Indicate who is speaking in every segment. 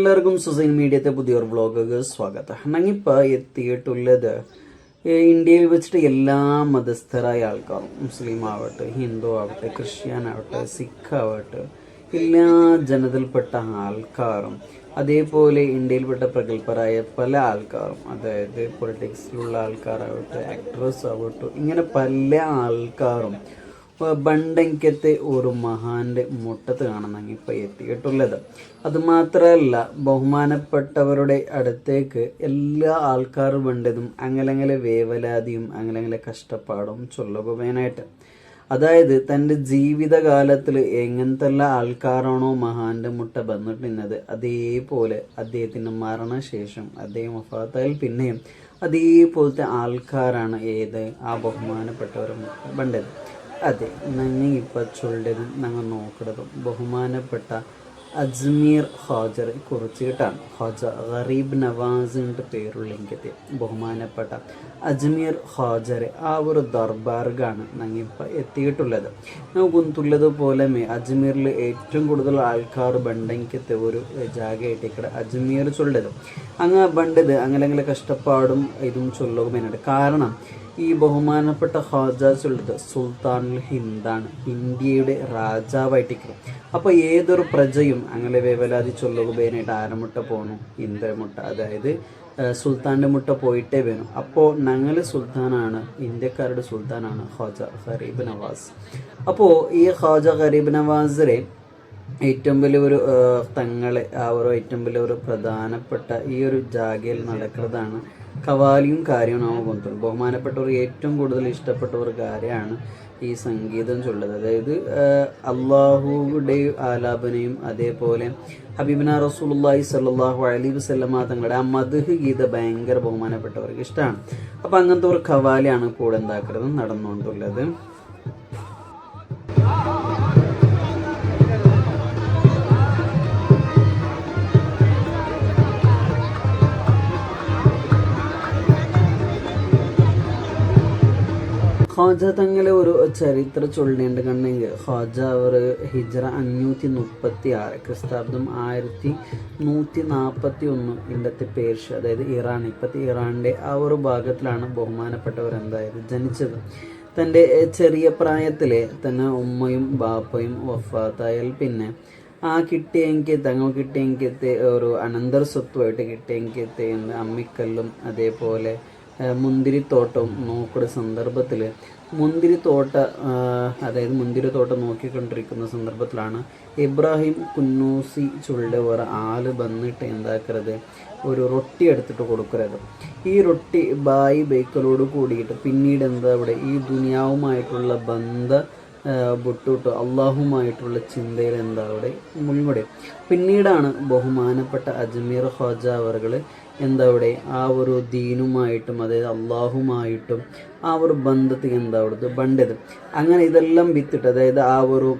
Speaker 1: എല്ലാവർക്കും സുസൈൻ മീഡിയത്തെ പുതിയൊരു വ്ളോഗുകൾ സ്വാഗതം. ഞങ്ങിപ്പോൾ എത്തിയിട്ടുള്ളത് ഇന്ത്യയിൽ വെച്ചിട്ട് എല്ലാ മതസ്ഥരായ ആൾക്കാരും, മുസ്ലിം ആവട്ടെ, ഹിന്ദു ആവട്ടെ, ക്രിസ്ത്യൻ ആവട്ടെ, സിഖ് ആവട്ടെ, എല്ലാ ജനതയിൽപ്പെട്ട ആൾക്കാരും, അതേപോലെ ഇന്ത്യയിൽപ്പെട്ട പ്രഗത്ഭരായ പല ആൾക്കാരും, അതായത് പൊളിറ്റിക്സിലുള്ള ആൾക്കാരാവട്ടെ, ആക്ട്രസ് ആവട്ടെ, ഇങ്ങനെ പല ആൾക്കാരും ബണ്ടങ്കത്തെ ഒരു മഹാന്റെ മുട്ടത്ത് കാണുന്ന ഇപ്പം എത്തിയിട്ടുള്ളത്. അതുമാത്രമല്ല, ബഹുമാനപ്പെട്ടവരുടെ അടുത്തേക്ക് എല്ലാ ആൾക്കാരും വേണ്ടതും അങ്ങനെ വേവലാതിയും അങ്ങനെ കഷ്ടപ്പാടും ചൊല്ലുകയാനായിട്ട്. അതായത് തൻ്റെ ജീവിതകാലത്തിൽ എങ്ങനത്തെ ആൾക്കാരാണോ മഹാന്റെ മുട്ട വന്നിട്ടുള്ളത്, അതേപോലെ അദ്ദേഹത്തിൻ്റെ മരണശേഷം അദ്ദേഹം വഫാത്തായാൽ പിന്നെയും അതേപോലത്തെ ആൾക്കാരാണ് ആ ബഹുമാനപ്പെട്ടവർ വേണ്ടത്. അതെ, ഞങ്ങൾ ഇപ്പോൾ ചൊല്ലുന്നതും ഞങ്ങൾ നോക്കുന്നതും ബഹുമാനപ്പെട്ട അജ്മീർ ഖാജറെ കുറിച്ചിട്ടാണ്. ഖാജ ഗരീബ് നവാസിൻ്റെ പേരുള്ളെങ്കിൽ ബഹുമാനപ്പെട്ട അജ്മീർ ഖാജറെ ആ ഒരു ദർബാർഗാണ് ഞങ്ങൾ ഇപ്പോൾ എത്തിയിട്ടുള്ളത്. നമുക്കുള്ളതുപോലെ അജ്മീറിൽ ഏറ്റവും കൂടുതൽ ആൾക്കാർ ബണ്ടെങ്കിത്തെ ഒരു ജാഗയായിട്ട് അജ്മീർ ചൊല്ലത് അങ്ങ് ബണ്ടത് അങ്ങനെ കഷ്ടപ്പാടും ഇതും ചൊല്ലുകയാണ്. കാരണം ഈ ബഹുമാനപ്പെട്ട ഖാജ ചൊല്ലത് സുൽത്താനുൽ ഹിന്ദാണ്, ഇന്ത്യയുടെ രാജാവായിട്ടിരിക്കുന്നത്. അപ്പോൾ ഏതൊരു പ്രജയും അങ്ങനെ വേവലാതി ചൊല്ലുകയായിട്ട് ആരമുട്ട പോകണം, ഇന്ദ്രമുട്ട, അതായത് സുൽത്താൻ്റെ മുട്ട പോയിട്ടേ വേണം. അപ്പോൾ ഞങ്ങൾ സുൽത്താനാണ്, ഇന്ത്യക്കാരുടെ സുൽത്താനാണ് ഖാജ ഗരീബ് നവാസ്. അപ്പോൾ ഈ ഖാജ ഗരീബ് നവാസിനെ ഏറ്റവും വലിയൊരു തങ്ങളെ ആ ഒരു ഏറ്റവും വലിയൊരു പ്രധാനപ്പെട്ട ഈ ഒരു ജാഗയിൽ നടക്കുന്നതാണ് കവാലിയും കാര്യവും നാം കൊണ്ടുവരും. ബഹുമാനപ്പെട്ടവർ ഏറ്റവും കൂടുതൽ ഇഷ്ടപ്പെട്ട ഒരു കാര്യമാണ് ഈ സംഗീതം ചൊല്ലുന്നത്. അതായത് അള്ളാഹുയുടെ ആലാപനയും അതേപോലെ ഹബീബിന റസൂലുള്ളാഹി സ്വല്ലല്ലാഹു അലൈഹി വസല്ലമ തങ്ങളുടെ ആ മദ്ഹ് ഗീത ഭയങ്കര ബഹുമാനപ്പെട്ടവർക്ക് ഇഷ്ടമാണ്. അപ്പം അങ്ങനത്തെ ഒരു ഖവാലിയാണ് കൂടെ എന്താക്കുന്നത് നടന്നുകൊണ്ടുള്ളത്. ഖാജ തങ്ങളെ ഒരു ചരിത്രം ചൊല്ലേണ്ട കണ്ടെങ്കിൽ ഖാജ അവർ ഹിജ്റ 536 ക്രിസ്താബ്ദം 1141 ഇന്നത്തെ പേർഷ്യ, അതായത് ഇറാൻ, ഇപ്പോഴത്തെ ഇറാൻ്റെ ആ ഒരു ഭാഗത്തിലാണ് ബഹുമാനപ്പെട്ടവർ എന്തായത് ജനിച്ചത്. തൻ്റെ ചെറിയ പ്രായത്തിലെ തന്നെ ഉമ്മയും ബാപ്പയും വഫാത്തായാൽ പിന്നെ തങ്ങൾ കിട്ടിയെങ്കിൽ ഒരു അനന്തര സ്വത്തുമായിട്ട് കിട്ടിയെങ്കിൽ അമ്മിക്കല്ലും അതേപോലെ മുന്തിരിത്തോട്ടവും നോക്കുന്ന സന്ദർഭത്തിൽ മുന്തിരിത്തോട്ടം നോക്കിക്കൊണ്ടിരിക്കുന്ന സന്ദർഭത്തിലാണ് ഇബ്രാഹിം കുന്നൂസി ചുള്ള ഒരു ആള് വന്നിട്ട് എന്താക്കരുത്, ഒരു റൊട്ടി എടുത്തിട്ട് കൊടുക്കരുത്. ഈ റൊട്ടി ബായി ബേക്കലോട് കൂടിയിട്ട് പിന്നീട് അവിടെ ഈ ദുനിയാവുമായിട്ടുള്ള വിട്ടുവിട്ട് അള്ളാഹുമായിട്ടുള്ള ചിന്തയിൽ അവിടെ മുൻകൂടെ പിന്നീടാണ് ബഹുമാനപ്പെട്ട അജ്മീർ ഖാജ അവർകൾ അവിടെ ആ ഒരു ദീനുമായിട്ടും അതായത് അള്ളാഹുമായിട്ടും ആ ഒരു ബന്ധത്തിൽ ബണ്ടത്. അങ്ങനെ ഇതെല്ലാം വിത്തിട്ട്, അതായത് ആ ഒരു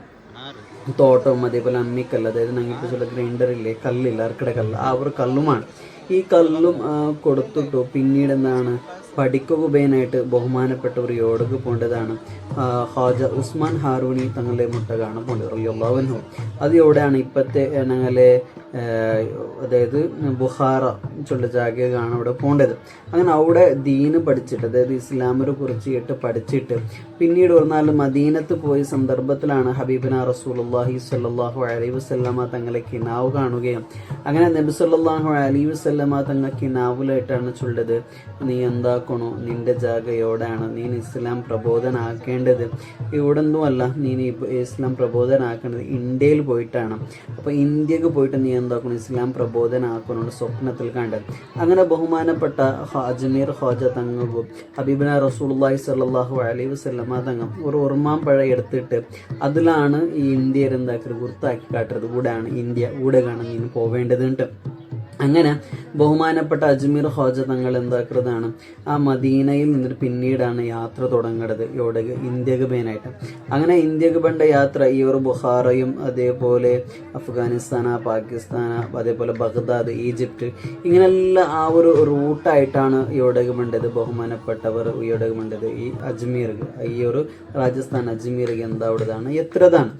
Speaker 1: തോട്ടവും അതേപോലെ അമ്മിക്കല്ല്, അതായത് ഞങ്ങൾക്ക് ചില ഗ്രൈൻഡറില്ലേ, കല്ലില്ല, അർക്കിട കല്ല്, ആ ഒരു കല്ലുമാണ്. ഈ കല്ലും കൊടുത്തിട്ടു പിന്നീട് പഠിക്കുകയായിട്ട് ബഹുമാനപ്പെട്ടവർ യോടക്ക് പോകേണ്ടതാണ്. ഖാജ ഉസ്മാൻ ഹാറൂണി തങ്ങളുടെ മുട്ട കാണാൻ പോകേണ്ടത് റളിയല്ലാഹു. അത് എവിടെയാണ് ഇപ്പോഴത്തെ ഞങ്ങളെ അതായത് ബുഖാറ ചുള്ള ജാഗ കാണാൻ അവിടെ പോകേണ്ടത്. അങ്ങനെ അവിടെ ദീന് പഠിച്ചിട്ട്, അതായത് ഇസ്ലാമിനെ കുറിച്ചിട്ട് പഠിച്ചിട്ട് പിന്നീട് ഒരു നാല് മദീനത്ത് പോയ സന്ദർഭത്തിലാണ് ഹബീബിന റസൂലുള്ളാഹി സ്വല്ലല്ലാഹു അലൈഹി വസല്ലമ തങ്ങളെ കിനാവ് കാണുകയും അങ്ങനെ നബി സല്ലല്ലാഹു അലൈഹി വസല്ലമ തങ്ങൾ കിനാവിലായിട്ടാണ് ചൊല്ലത്, നീ എന്താക്കണോ, നിന്റെ ജാഗയോടാണ് നീ ഇസ്ലാം പ്രബോധനാക്കേണ്ടത്, ഇവിടൊന്നുമല്ല നീ ഇസ്ലാം പ്രബോധനാക്കേണ്ടത് ഇന്ത്യയിൽ പോയിട്ടാണ്. അപ്പോൾ ഇന്ത്യക്ക് പോയിട്ട് നീ എന്താക്കണം, ഇസ്ലാം പ്രബോധനാക്കണോണ്ട് സ്വപ്നത്തിൽ കണ്ടത്. അങ്ങനെ ബഹുമാനപ്പെട്ട അജ്മീർ ഖാജ തങ്ങൾക്കും ഹബീബിന റസൂലുള്ളാഹി സ്വല്ലല്ലാഹു അലൈഹി വസല്ലമ തങ്ങൾ ഒരു ഉറുമാമ്പഴ എടുത്തിട്ട് അതിലാണ് ഈ ഇന്ത്യയിൽ എന്താക്കരുത് വൃത്താക്കി കാട്ടുന്നത്, കൂടെയാണ് ഇന്ത്യ, കൂടെ കാണാൻ നീ പോവേണ്ടതുണ്ട്. അങ്ങനെ ബഹുമാനപ്പെട്ട അജ്മീർ ഖ്വാജ തങ്ങൾ എന്താക്കുന്നതാണ് ആ മദീനയിൽ നിന്നിട്ട് പിന്നീടാണ് യാത്ര തുടങ്ങുന്നത് ഇവിടേക്ക് ഇന്ത്യക്ക് മെയിനായിട്ട്. അങ്ങനെ ഇന്ത്യക്ക് വേണ്ട യാത്ര ഈ ഒരു ബുഖാറയും അതേപോലെ അഫ്ഗാനിസ്ഥാന, പാകിസ്ഥാന, അതേപോലെ ബഗ്ദാദ്, ഈജിപ്റ്റ്, ഇങ്ങനെല്ലാം ആ ഒരു റൂട്ടായിട്ടാണ് ഇവിടേക്ക് വേണ്ടത്. ബഹുമാനപ്പെട്ടവർ ഇവിടേക്ക് വേണ്ടത് ഈ അജ്മീർക്ക്, ഈ ഒരു രാജസ്ഥാൻ അജ്മീർക്ക് എന്താവിടതാണ് എത്രതാണ്.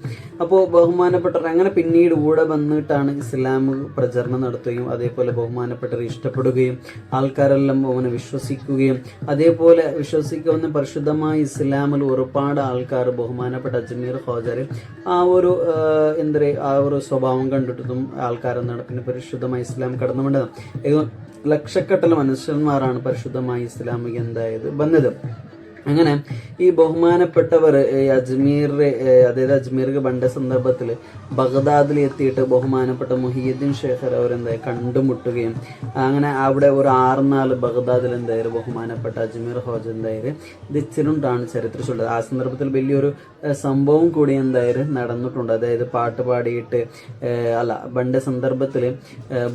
Speaker 1: അപ്പോൾ ബഹുമാനപ്പെട്ടവർ അങ്ങനെ പിന്നീട് ഇവിടെ വന്നിട്ടാണ് ഇസ്ലാം പ്രചരണം നടത്തുകയും അതേപോലെ ബഹുമാനപ്പെട്ടവർ ഇഷ്ടപ്പെടുകയും ആൾക്കാരെല്ലാം അവനെ വിശ്വസിക്കുകയും അതേപോലെ വിശ്വസിക്കുന്ന പരിശുദ്ധമായ ഇസ്ലാമിൽ ഒരുപാട് ആൾക്കാർ ബഹുമാനപ്പെട്ട അജ്മീർ ഖ്വാജയിൽ ആ ഒരു എന്താ പറയുക ആ ഒരു സ്വഭാവം കണ്ടിട്ടും ആൾക്കാരെന്നാണ് പിന്നെ പരിശുദ്ധമായ ഇസ്ലാം കടന്നു വേണ്ടത്. ലക്ഷക്കട്ടല മനുഷ്യന്മാരാണ് പരിശുദ്ധമായ ഇസ്ലാമിക എന്തായത് വന്നത്. അങ്ങനെ ഈ ബഹുമാനപ്പെട്ടവർ അജ്മീറിലെ അതായത് അജ്മീർക്ക് പണ്ട സന്ദർഭത്തിൽ ബഗ്ദാദിൽ എത്തിയിട്ട് ബഹുമാനപ്പെട്ട മുഹിയുദ്ദീൻ ഷേഖർ അവരെന്തായി കണ്ടുമുട്ടുകയും അങ്ങനെ അവിടെ ഒരു 6 നാൾ ബഗ്ദാദിൽ എന്തായാലും ബഹുമാനപ്പെട്ട അജ്മീർ ഖ്വാജ എന്തായാലും ദിച്ചിലുണ്ടാണ് ചരിത്രത്തിലുള്ളത്. ആ സന്ദർഭത്തിൽ വലിയൊരു സംഭവം കൂടി എന്തായാലും നടന്നിട്ടുണ്ട്. അതായത് പാട്ട് പാടിയിട്ട് പണ്ട് സന്ദർഭത്തിൽ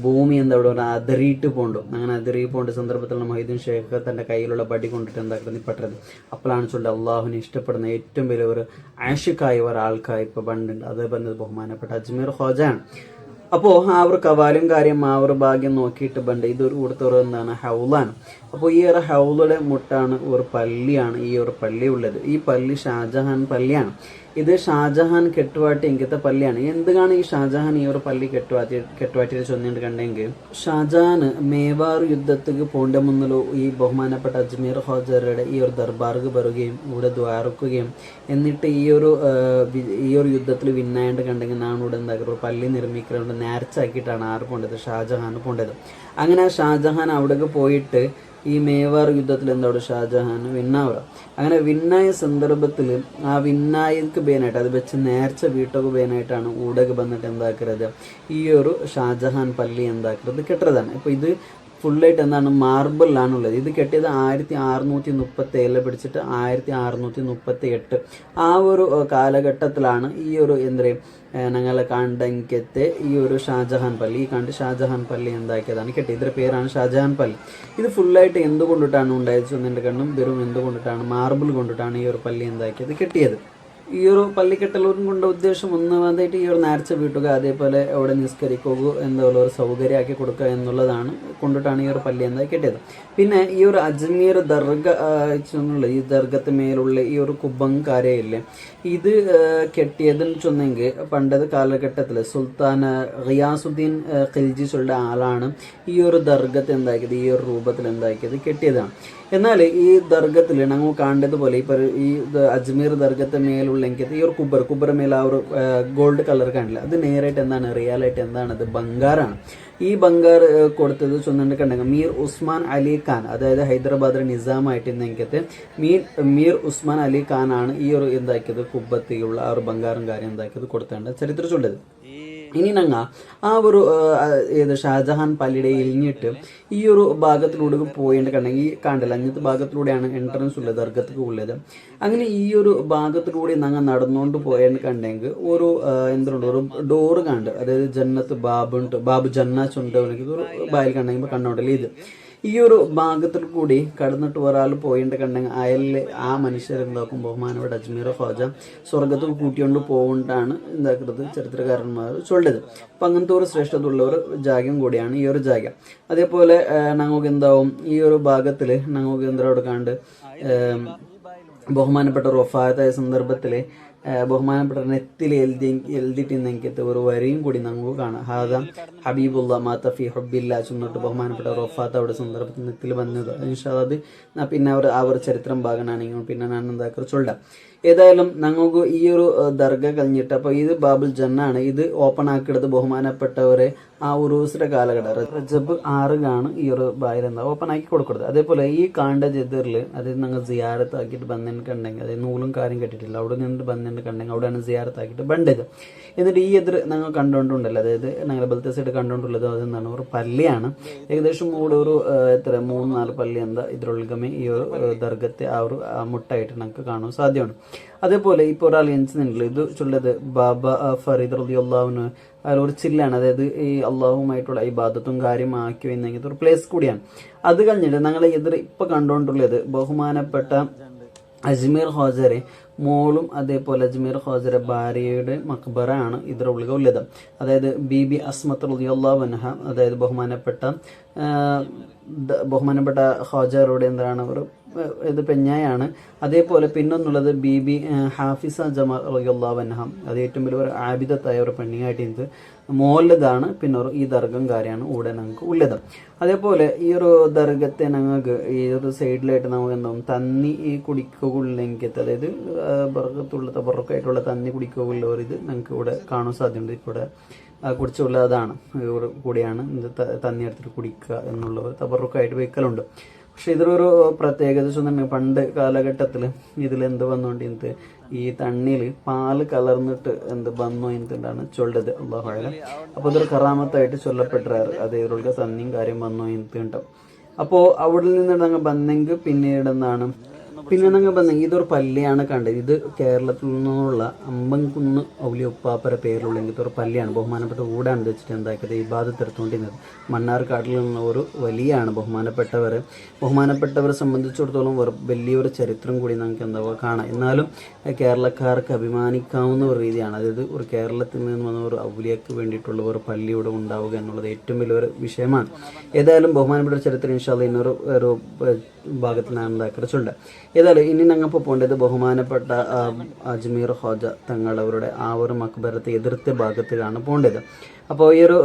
Speaker 1: ഭൂമി എന്താ പറയുക അതിറിയിട്ട് പോണ്ടു. അങ്ങനെ അതിറി പോണ്ട സന്ദർഭത്തിൽ മുഹിയുദ്ദീൻ ഷേഖർ തൻ്റെ കയ്യിലുള്ള പടി കൊണ്ടിട്ട് എന്താക്കുന്നത് പെട്ടത്. അപ്പോഴാണ് ചൊല്ലുക അള്ളാഹുവിനെ ഇഷ്ടപ്പെടുന്ന ഏറ്റവും വലിയ ഒരു ആഷിക്കായ ഒരാൾക്കായി ഇപ്പോൾ പണ്ടുണ്ട്. അത് പറഞ്ഞത് ബഹുമാനപ്പെട്ട അജ്മീർ ഖ്വാജയാണ്. അപ്പോൾ ആ ഒരു കവാലും കാര്യം ആ ഒരു ഭാഗ്യം നോക്കിയിട്ട് പണ്ട് ഇതൊരു കൊടുത്തൊരു എന്താണ് ഹൗലാണ്. അപ്പോൾ ഈ ഒരു ഹൗളുടെ മുട്ടാണ് ഒരു പള്ളിയാണ് ഈ ഒരു പള്ളി ഉള്ളത്. ഈ പള്ളി ഷാജഹാൻ പള്ളിയാണ്. ഇത് ഷാജഹാൻ കെട്ടുവാട്ടി എങ്കിലത്തെ പള്ളിയാണ്. എന്താണ് ഈ ഷാജഹാൻ ഈ ഒരു പള്ളി കെട്ടുവാട്ടിയിൽ ചൊന്നിട്ട് കണ്ടെങ്കിൽ ഷാജഹാൻ മേവാർ യുദ്ധത്തിക്ക് പോണ്ട മുന്നിലോ ഈ ബഹുമാനപ്പെട്ട അജ്മീർ ഖ്വാജയുടെ ഈ ഒരു ദർബാർക്ക് വരികയും ഇവിടെ ദ്വാരക്കുകയും എന്നിട്ട് ഈ ഒരു യുദ്ധത്തിൽ വിന്നായിട്ട് കണ്ടെങ്കിൽ നാം ഇവിടെ എന്താക്കുക പള്ളി നിർമ്മിക്കുന്നത് നേർച്ചാക്കിയിട്ടാണ് ആര് പോണ്ടത് ഷാജഹാൻ പോണ്ടത്. അങ്ങനെ ഷാജഹാൻ അവിടേക്ക് പോയിട്ട് ഈ മേവാർ യുദ്ധത്തിൽ എന്താണ് ഷാജഹാൻ വിന്നാവുക. അങ്ങനെ വിന്നായ സന്ദർഭത്തിൽ ആ വിന്നായിക്ക് ബേനായിട്ട് അത് വെച്ച് നേർച്ച വീട്ടൊക്കെ ബേനായിട്ടാണ് ഊടക വന്നിട്ട് എന്താക്കുന്നത് ഈ ഒരു ഷാജഹാൻ പള്ളി എന്താക്കുന്നത് കെട്ടതാണ്. ഇപ്പോൾ ഇത് ഫുള്ളായിട്ട് എന്താണ് മാർബിളിലാണുള്ളത്. ഇത് കെട്ടിയത് 1637 പിടിച്ചിട്ട് 1638 ആ ഒരു കാലഘട്ടത്തിലാണ് ഈ ഒരു എന്താ പറയുക ഞങ്ങളെ കണ്ടെങ്കത്തെ ഈ ഒരു ഷാജഹാൻ പള്ളി ഈ കണ്ട് ഷാജഹാൻ പള്ളി എന്താക്കിയതാണ് കെട്ടി. ഇതിൻ്റെ പേരാണ് ഷാജഹാൻ പള്ളി. ഇത് ഫുള്ളായിട്ട് എന്തുകൊണ്ടിട്ടാണ് ഉണ്ടായത് എന്നെ കണ്ടും വെറും എന്തുകൊണ്ടിട്ടാണ് മാർബിൾ കൊണ്ടിട്ടാണ് ഈ ഒരു പള്ളി എന്താക്കിയത് കെട്ടിയത്. ഈ ഒരു പള്ളിക്കെട്ടലൂരും കൊണ്ട് ഉദ്ദേശം ഒന്നാമതായിട്ട് ഈ ഒരു നേർച്ച വീട്ടുക അതേപോലെ അവിടെ നിസ്കരിക്കുക എന്നുള്ള ഒരു സൗകര്യമാക്കി കൊടുക്കുക എന്നുള്ളതാണ് കൊണ്ടിട്ടാണ് ഈ ഒരു പള്ളി എന്തായി കെട്ടിയത്. പിന്നെ ഈ ഒരു അജ്മീർ ദർഗ എന്നുള്ള ഈ ദർഗത്ത് മേലുള്ള ഈ ഒരു കുബങ് കാര്യമില്ലേ ഇത് കെട്ടിയതെന്ന് ചൊന്നെങ്കിൽ പണ്ടത്തെ കാലഘട്ടത്തിൽ സുൽത്താൻ റിയാസുദ്ദീൻ ഖിൽജി ചൊല്ലുടെ ആളാണ് ഈ ഒരു ദർഗത്ത് എന്താക്കിയത് ഈ ഒരു രൂപത്തിൽ എന്താക്കിയത് കെട്ടിയതാണ്. എന്നാൽ ഈ ദർഗത്തിൽ ഞങ്ങൾ കാണേണ്ടതുപോലെ ഈ അജ്മീർ ദർഗത്തെ മേലുള്ള എനിക്ക് ഈ ഒരു കുബർ മേൽ ആ ഒരു ഗോൾഡ് കളർ കാണില്ല അത് നേരായിട്ട് എന്താണ് റിയലായിട്ട് എന്താണ് അത് ബംഗാറാണ്. ഈ ബംഗാർ കൊടുത്തത് ചൊന്നിട്ടുണ്ടെങ്കിൽ മീർ ഉസ്മാൻ അലി ഖാൻ അതായത് ഹൈദരാബാദിലെ നിസാമായിട്ട് ഇന്നെങ്കത്തെ മീർ ഉസ്മാൻ അലി ഖാൻ ആണ് ഈ ഒരു എന്താക്കിയത് കുബത്തിലുള്ള ആ ഒരു ബംഗാറും കാര്യം എന്താക്കിയത് കൊടുത്തേണ്ട ചരിത്രത്തിലുള്ളത്. ഇനി ഞങ്ങ ആ ഒരു ഷാജഹാൻ പള്ളിയുടെ ഇരിഞ്ഞിട്ട് ഈ ഒരു ഭാഗത്തിലൂടെ പോയിട്ട് കണ്ടെങ്കിൽ ഈ കാണ്ടല്ല അങ്ങനത്തെ ഭാഗത്തിലൂടെയാണ് എൻട്രൻസ് ഉള്ളത് ദർഗത്തേക്ക് ഉള്ളത്. അങ്ങനെ ഈ ഒരു ഭാഗത്തിലൂടെ ഞങ്ങൾ നടന്നുകൊണ്ട് പോയെന്ന് കണ്ടെങ്കിൽ ഒരു എന്തുണ്ട് ഒരു ഡോറ് കണ്ട് അതായത് ജന്നത്ത് ബാബു ജന്നാസ് ഉണ്ട് ഒരു ബായിൽ കണ്ടെങ്കിൽ കണ്ടോണ്ടല്ലേ ഇത് ഈ ഒരു ഭാഗത്തിൽ കൂടി കടന്നിട്ട് ഒരാൾ പോയിട്ട് കണ്ടെങ്കിൽ അയലിൽ ആ മനുഷ്യരെന്താക്കും ബഹുമാനപ്പെട്ട അജ്മീർ ഖ്വാജ സ്വർഗത്തിൽ കൂട്ടിക്കൊണ്ട് പോകുകൊണ്ടാണ് എന്താക്കുന്നത് ചരിത്രകാരന്മാർ ചൊല്ലത്. അപ്പം അങ്ങനത്തെ ഒരു ശ്രേഷ്ഠത ഉള്ള ഒരു ജാഗ്യം കൂടിയാണ് ഈ ഒരു ജാഗ്യം. അതേപോലെ ഞങ്ങൾക്ക് എന്താവും ഈ ഒരു ഭാഗത്തിൽ ഞങ്ങൾക്ക് എന്താ കണ്ട് ബഹുമാനപ്പെട്ട വഫാത്തായ സന്ദർഭത്തിൽ ബഹുമാനപ്പെട്ട നെത്തിൽ എഴുതിയിട്ട് ഒരു വരിയും കൂടി നമുക്ക് കാണാം. ഹാദ ഹബീബുള്ള മാത്തഫി ഹബ്ബില്ല ചെന്നിട്ട് ബഹുമാനപ്പെട്ട റൊഫാത്ത് അവിടെ സന്ദർഭത്തിൽ നെത്തിൽ വന്നത് ഇൻഷാ അത് പിന്നെ അവർ ചരിത്രം ഭാഗമാണെങ്കിൽ പിന്നെ ഞാൻ എന്താക്കുക ചൊല്ലാം. ഏതായാലും ഞങ്ങൾക്ക് ഈ ഒരു ദർഗ കഴിഞ്ഞിട്ട് അപ്പോൾ ഇത് ബാബുൽ ജന്നാണ്. ഇത് ഓപ്പൺ ആക്കിയെടുത്ത് ബഹുമാനപ്പെട്ടവരെ ആ ഉറൂസിന്റെ കാലഘട്ടം റജബ് 6 ഈ ഒരു ബായിൽ എന്താ ഓപ്പൺ ആക്കി കൊടുക്കുന്നത്. അതേപോലെ ഈ കാണ്ട ജദറിൽ അതായത് ഞങ്ങൾ സിയാറത്ത് ആക്കിയിട്ട് ബന്ധനക്കുണ്ടെങ്കിൽ അതായത് നൂലും കാര്യം കെട്ടിട്ടില്ല അവിടെ നിന്ന് ബന്ധന കണ്ടെങ്കിൽ അവിടെയാണ് സിയാറത്ത് ആക്കിയിട്ട് ബണ്ടത്. എന്നിട്ട് ഈ എതിർ ഞങ്ങൾ കണ്ടുകൊണ്ടുണ്ടല്ലോ അതായത് ഞങ്ങൾ ബലത്തെ സൈഡ് കണ്ടുകൊണ്ടുള്ളത് അതെന്താണ് ഒരു പള്ളിയാണ്. ഏകദേശം കൂടെ ഒരു 3-4 പള്ളി എന്താ ഇതിലൊഴുകമേ ഈ ഒരു ദർഗത്തെ ആ ഒരു മുട്ടായിട്ട് ഞങ്ങൾക്ക് കാണാൻ സാധ്യമാണ്. അതേപോലെ ഇപ്പോൾ ഒരാൾ എണിച്ചിട്ടുണ്ടല്ലോ, ഇത് ചൊല്ലത് ബാബ ഫരീദ് റളിയല്ലാഹു അതിൽ ഒരു ചില്ലാണ്, അതായത് ഈ അള്ളാഹുമായിട്ടുള്ള ഇബാദത്തും കാര്യം ആക്കി എന്നെങ്കിൽ ഒരു പ്ലേസ് കൂടിയാണ്. അത് കഴിഞ്ഞിട്ട് ഞങ്ങൾ എതിർ ഇപ്പൊ കണ്ടുകൊണ്ടുള്ളത് ബഹുമാനപ്പെട്ട അജ്മീർ ഖ്വാജയുടെ മോളും അതേപോലെ അജ്മീർ ഖ്വാജയുടെ ഭാര്യയുടെ മക്ബറ ആണ് ഇതിലുള്ള ഉള്ളത്. അതായത് ബീബി അസ്മത്ത് റളിയല്ലാഹു അൻഹ, അതായത് ബഹുമാനപ്പെട്ട ഖ്വാജയുടെ എന്താണ് ഒരു ഇത് പെഞ്ഞായാണ്. അതേപോലെ പിന്നൊന്നുള്ളത് ബീബി ഹാഫിസ ജമാൽ റളിയല്ലാഹു അൻഹ, അത് ഏറ്റവും വലിയ ഒരു ആബിദത്തായ ഒരു പെണ്ണിങ്ങായിട്ട് ഇത് മോലതാണ്. പിന്നെ ഈ ദർഗം കാര്യമാണ് ഇവിടെ ഞങ്ങൾക്ക് ഉള്ളത്. അതേപോലെ ഈ ഒരു ദർഗത്തെ ഞങ്ങൾക്ക് ഈ ഒരു സൈഡിലായിട്ട് നമുക്ക് എന്താവും തന്നി ഈ കുടിക്കുകളിലേക്ക്, അതായത് ബർക്കത്തുള്ള തബറക്കായിട്ടുള്ള തന്നി കുടിക്കുകളിൽ ഇത് ഞങ്ങൾക്ക് ഇവിടെ കാണാൻ സാധ്യതയുണ്ട്. ഇവിടെ കുടിച്ചുള്ള അതാണ് കൂടിയാണ് ഇത് തന്നി എടുത്തിട്ട് കുടിക്കുക എന്നുള്ളത് തബറക്കായിട്ട് വെക്കലുണ്ട്. പക്ഷെ ഇതിലൊരു പ്രത്യേകത വെച്ചിട്ടുണ്ടെങ്കിൽ പണ്ട് കാലഘട്ടത്തിൽ ഇതിലെന്ത് വന്നുകൊണ്ട് ഈ തണ്ണിയിൽ പാല് കലർന്നിട്ട് എന്ത് വന്നോ എന്താണ് ചൊല്ലത് അള്ളാഹു അഅലം. അപ്പോൾ ഇതൊരു കറാമത്തായിട്ട് ചൊല്ലപ്പെട്ടാറ്. അത് ഇതിലുള്ള തന്നിയും കാര്യം വന്നോ എന്തുണ്ടാവും. അപ്പോൾ അവിടെ നിന്ന് ഞങ്ങൾ വന്നെങ്കിൽ പിന്നീട് എന്താണ് ഞങ്ങൾ വന്നെങ്കിൽ ഇതൊരു പള്ളിയാണ് കണ്ടത്. ഇത് കേരളത്തിൽ നിന്നുള്ള അമ്പംകുന്ന് ഔലിയ ഉപ്പാപ്പര പേരിലുള്ള ഇതൊരു പള്ളിയാണ്. ബഹുമാനപ്പെട്ട ഊടാണ് വെച്ചിട്ട് എന്താക്കിയത് ഇബാദത്ത് എടുത്തുകൊണ്ടിരുന്നത്. മണ്ണാർക്കാട്ടിൽ നിന്നുള്ള ഒരു വലിയാണ് ബഹുമാനപ്പെട്ടവരെ സംബന്ധിച്ചിടത്തോളം വലിയൊരു ചരിത്രം കൂടി നമുക്ക് എന്താ കാണാം. എന്നാലും കേരളക്കാർക്ക് അഭിമാനിക്കാവുന്ന ഒരു രീതിയാണ്. അതായത് ഒരു കേരളത്തിൽ നിന്ന് വന്ന ഒരു ഔലിയക്ക് വേണ്ടിയിട്ടുള്ള ഒരു പള്ളി ഇവിടെ ഉണ്ടാവുക എന്നുള്ളത് ഏറ്റവും വലിയൊരു വിഷയമാണ്. ഏതായാലും ബഹുമാനപ്പെട്ട ചരിത്രം ഇൻഷാ അല്ലാഹ് ഇന്നൊരു ഭാഗത്ത് ഞാൻ ഉണ്ടാക്കിയിട്ടുണ്ട്. ഏതായാലും ഇനി ഞങ്ങൾക്ക് പോകേണ്ടത് ബഹുമാനപ്പെട്ട അജ്മീർ ഖ്വാജ തങ്ങളവരുടെ ആ ഒരു മക്ബറത്തെ എതിർത്ത ഭാഗത്തേക്കാണ് പോകേണ്ടത്. അപ്പോൾ ഈ ഒരു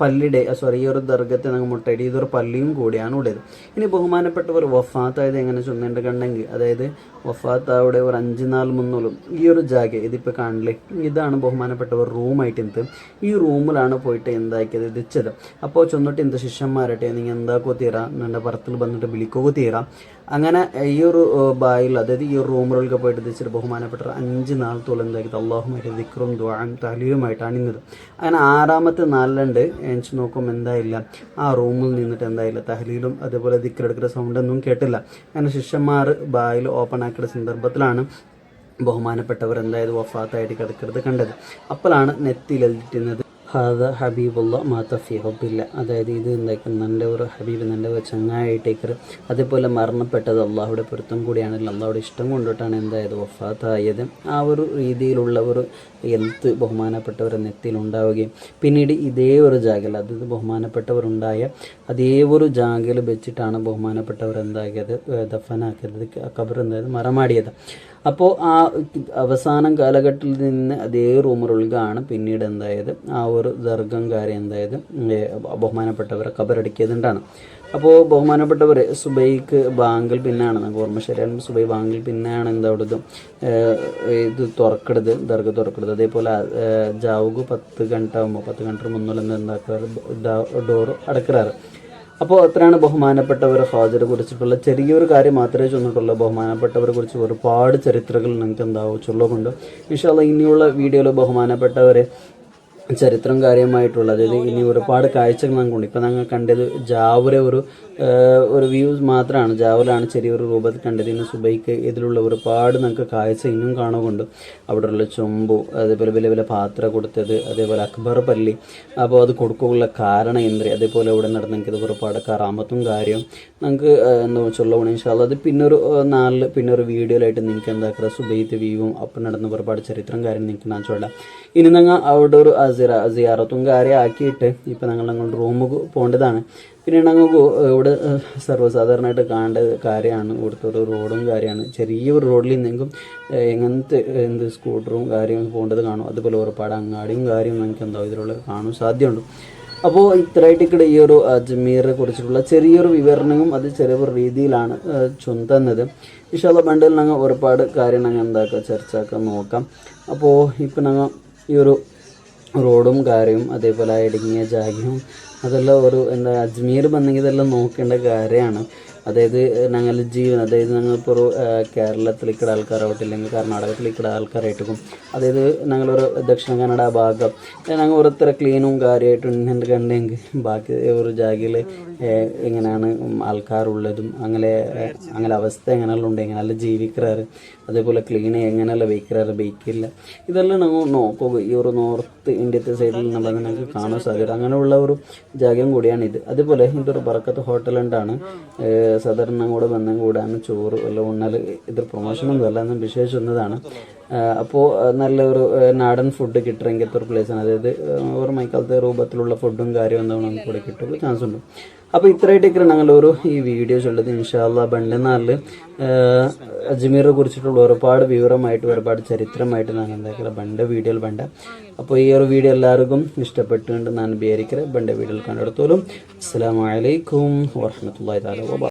Speaker 1: പള്ളിയുടെ ഈ ഒരു ദർഗത്തെ ഞങ്ങൾ മുട്ടയിടി ഇതൊരു പള്ളിയും കൂടിയാണ് ഉള്ളത്. ഇനി ബഹുമാനപ്പെട്ടവർ വഫാത്തായത് എങ്ങനെ ചൊന്നിട്ടുണ്ടെങ്കിൽ, അതായത് വഫാത്താവിടെ ഒരു 5 നാൾ മുന്നോളും ഈ ഒരു ജാഗ ഇതിപ്പോൾ കാണില്ലേ, ഇതാണ് ബഹുമാനപ്പെട്ടവർ റൂമായിട്ട് ഈ റൂമിലാണ് പോയിട്ട് എന്താക്കിയത് ഇതിച്ചത്. അപ്പോൾ ചൊന്നിട്ട് ശിഷ്യന്മാരട്ടെ നിങ്ങൾ എന്താക്കോ തീരാം എൻ്റെ പുറത്തിൽ വന്നിട്ട് വിളിക്കുകയോ തീരാം. അങ്ങനെ ഈ ഒരു ബായിൽ, അതായത് ഈ ഒരു റൂമുകളിലൊക്കെ പോയിട്ട് എത്തിച്ചിട്ട് ബഹുമാനപ്പെട്ടവർ 5 നാൾ തോളം എന്താക്കിയത് അള്ളാഹുമായിട്ട് ദിക്റും ദുആയും തഹ്ലീലുമായിട്ടാണ് ഇന്നത്. അങ്ങനെ 6ാമത്തെ നാളിലുണ്ട് എണിച്ച് നോക്കുമ്പോൾ എന്തായില്ല, ആ റൂമിൽ നിന്നിട്ട് എന്തായില്ല തഹ്ലീലും അതേപോലെ ദിക്റെടുക്കുന്ന സൗണ്ടൊന്നും കേട്ടില്ല. അങ്ങനെ ശിഷ്യന്മാർ ബായിൽ ഓപ്പൺ ആക്കിയ സന്ദർഭത്തിലാണ് ബഹുമാനപ്പെട്ടവർ എന്തായത് വഫാത്തായിട്ട് കിടക്കുന്നത് കണ്ടത്. അപ്പോഴാണ് നെറ്റിലെഴുതിട്ടുന്നത് ഹാദ ഹബീബുള്ള മാതഫി ഹബ്ബില്ല, അതായത് ഇത് എന്താക്കുന്നത് എൻ്റെ ഒരു ഹബീബ് എൻ്റെ ഒരു ചങ്ങായിട്ടേക്കർ. അതേപോലെ മരണപ്പെട്ടത് അള്ളാഹുടെ പൊരുത്തം കൂടിയാണല്ലോ, അള്ളാഹുടെ ഇഷ്ടം കൊണ്ടിട്ടാണ് എന്തായത് വഫാത്തായത്. ആ ഒരു രീതിയിലുള്ള ഒരു ഹെൽത്ത് ബഹുമാനപ്പെട്ടവർ നെത്തിയിലുണ്ടാവുകയും പിന്നീട് ഇതേ ഒരു ജാഗയിൽ, അതായത് ബഹുമാനപ്പെട്ടവരുണ്ടായ അതേ ഒരു ജാഗയിൽ വെച്ചിട്ടാണ് ബഹുമാനപ്പെട്ടവർ എന്താക്കിയത് ദഫനാക്കിയത്, ഖബർ എന്തായത് മറമാടിയത്. അപ്പോൾ ആ അവസാനം കാലഘട്ടത്തിൽ നിന്ന് അതേ റൂമുകൾക്കാണ് പിന്നീട് എന്തായത് ആ ഒരു ദർഗം കാര്യം എന്തായത് ബഹുമാനപ്പെട്ടവരെ ഖബറടിക്കിയതുകൊണ്ടാണ്. അപ്പോൾ ബഹുമാനപ്പെട്ടവർ സുബൈക്ക് ബാങ്കിൽ പിന്നാണ്, നമുക്ക് ഓർമ്മ ശരിയാണ്, സുബൈ ബാങ്കിൽ പിന്നെയാണ് എന്താ ഇത് തുറക്കരുത്, ദർഗ തുറക്കരുത്. അതേപോലെ ജാവുക 10 ഗണ്ട ആകുമ്പോൾ 10 ഗണ്ട മുന്നിൽ എന്താക്കാറ് ഡോറ് അടക്കാറ്. അപ്പോൾ അത്രയാണ് ബഹുമാനപ്പെട്ടവരെ ഖ്വാജയെ കുറിച്ചിട്ടുള്ള ചെറിയൊരു കാര്യം മാത്രമേ ചൊന്നിട്ടുള്ളൂ. ബഹുമാനപ്പെട്ടവരെ കുറിച്ച് ഒരുപാട് ചരിത്രങ്ങൾ നിങ്ങൾക്ക് എന്താവും ചൊല്ലുകൊണ്ട് ഇൻഷാ അല്ലാഹ് ഇനിയുള്ള വീഡിയോയിൽ ബഹുമാനപ്പെട്ടവരെ ചരിത്രം കാര്യമായിട്ടുള്ള, അതായത് ഇനി ഒരുപാട് കാഴ്ചകൾ ഞങ്ങൾക്കുണ്ട്. ഇപ്പം ഞങ്ങൾ കണ്ടത് ജാവുര ഒരു വ്യൂസ് മാത്രമാണ്, ജാവുലാണ് ചെറിയൊരു രൂപത്തിൽ കണ്ടത്. ഇന്ന് സുബൈക്ക് ഇതിലുള്ള ഒരുപാട് നമുക്ക് കാഴ്ച ഇന്നും കാണുന്നുണ്ട്. അവിടെയുള്ള ചൊമ്പു, അതേപോലെ വലിയ വലിയ പാത്രം കൊടുത്തത്, അതേപോലെ അക്ബർ പള്ളി. അപ്പോൾ അത് കൊടുക്കാനുള്ള കാരണം എന്ത്, അതേപോലെ ഇവിടെ നടന്നെങ്കിൽ ഒരുപാട് കറാമത്തും കാര്യം നമുക്ക് എന്താ ചൊല്ലണം ഇൻഷാ അല്ലാഹ്. അത് പിന്നൊരു നാളിൽ പിന്നൊരു വീഡിയോയിലായിട്ട് നിങ്ങൾക്ക് എന്താക്കുക സുബൈത്ത് വ്യൂവും അപ്പം നടന്ന ഒരുപാട് ചരിത്രം കാര്യം നിങ്ങൾക്ക് ഞാൻ ചൊല്ലാം. ഇനി ഞങ്ങൾ അവിടെ ഒരു സിയാറത്തും കാര്യം ആക്കിയിട്ട് ഇപ്പം ഞങ്ങളുടെ റൂമിൽ പോകേണ്ടതാണ്. പിന്നെ ഞങ്ങൾക്ക് ഇവിടെ സർവ്വസാധാരണമായിട്ട് കാണേണ്ട കാര്യമാണ് ഇവിടുത്തെ ഒരു റോഡും കാര്യമാണ്. ചെറിയൊരു റോഡിൽ നിന്നെങ്കിലും എങ്ങനത്തെ സ്കൂട്ടറും കാര്യവും പോകേണ്ടത് കാണും. അതുപോലെ ഒരുപാട് അങ്ങാടിയും കാര്യവും ഞങ്ങൾക്ക് എന്താവും ഇതിലുള്ള കാണാൻ സാധ്യതയുണ്ട്. അപ്പോൾ ഇത്രയായിട്ട് ഈ ഒരു അജ്മീറിനെ കുറിച്ചിട്ടുള്ള ചെറിയൊരു വിവരണവും അത് ചെറിയൊരു രീതിയിലാണ് ചൊന്തുന്നത്. ഇൻഷാ അല്ലാഹ് ബണ്ടിൽ ഞങ്ങൾ ഒരുപാട് കാര്യം ഞങ്ങൾ എന്താക്കുക ചർച്ചയാക്കാൻ നോക്കാം. അപ്പോൾ ഇപ്പം ഞങ്ങൾ ഈ ഒരു റോഡും കാര്യവും അതേപോലെ ഇടുങ്ങിയ ജാഗയും അതെല്ലാം ഒരു അജ്മീർ വന്നെങ്കിൽ ഇതെല്ലാം നോക്കേണ്ട കാര്യമാണ്. അതായത് ഞങ്ങളുടെ ജീവൻ, അതായത് ഞങ്ങളിപ്പോൾ ഒരു കേരളത്തിലേക്കുള്ള ആൾക്കാരാവട്ടെ അല്ലെങ്കിൽ കർണാടകത്തിലേക്കുള്ള ആൾക്കാരായിട്ടും, അതായത് ഞങ്ങളൊരു ദക്ഷിണ കന്നഡ ഭാഗം ഞങ്ങൾ ഓരോരുത്തരെ ക്ലീനും കാര്യമായിട്ടും കണ്ടെങ്കിൽ ബാക്കി ഒരു ജാഗയിൽ എങ്ങനെയാണ് ആൾക്കാരുള്ളതും അങ്ങനെ അവസ്ഥ എങ്ങനെയുള്ള ഉണ്ട്, എങ്ങനെയല്ല ജീവിക്കാറ്, അതേപോലെ ക്ലീൻ എങ്ങനെയല്ല ബേക്കറാറ് ബേക്കില്ല ഇതെല്ലാം നമ്മൾ നോക്കുക. ഈ ഒരു നോർത്ത് ഇന്ത്യത്തെ സൈഡിൽ നമ്മൾ നിങ്ങൾക്ക് കാണാൻ സാധിക്കും. അങ്ങനെയുള്ള ഒരു ജാഗയും കൂടിയാണ് ഇത്. അതേപോലെ ഇതൊരു ബർക്കത്ത് ഹോട്ടലുണ്ടാണ്. സാധാരണ കൂടെ ബന്ധം കൂടാണ് ചോറ് എല്ലാം ഉണ്ണാൽ ഇതൊരു പ്രൊമോഷനൊന്നും അല്ല, എന്നും വിശേഷിച്ചതാണ്. അപ്പോൾ നല്ലൊരു നാടൻ ഫുഡ് കിട്ടുമെങ്കിൽ ഒരു പ്ലേസാണ്. അതായത് ഒരു മൈക്കാലത്തെ രൂപത്തിലുള്ള ഫുഡും കാര്യവും എന്താണ് നമുക്ക് ഇവിടെ കിട്ടുമ്പോൾ ചാൻസ് ഉണ്ട്. അപ്പോൾ ഇത്രയായിട്ടൊക്കെ ഞങ്ങളൊരു ഈ വീഡിയോസ് ഉള്ളത്. ഇൻഷാ അല്ലാഹ് ബണ്ടെന്നാളിൽ അജ്മീറെ കുറിച്ചിട്ടുള്ള ഒരുപാട് വിവരമായിട്ട് ഒരുപാട് ചരിത്രമായിട്ട് ഞാൻ എന്താക്കില്ല ബണ്ട വീഡിയോയിൽ ബണ്ട. അപ്പോൾ ഈ ഒരു വീഡിയോ എല്ലാവർക്കും ഇഷ്ടപ്പെട്ടുകൊണ്ട് ഞാൻ വിചാരിക്കുന്നത് ബണ്ട വീഡിയോയിൽ കണ്ടെടുത്തോളും. അസ്സലാമു അലൈക്കും വറഹ്മത്തുള്ളാഹി തആല വബറകാതുഹു.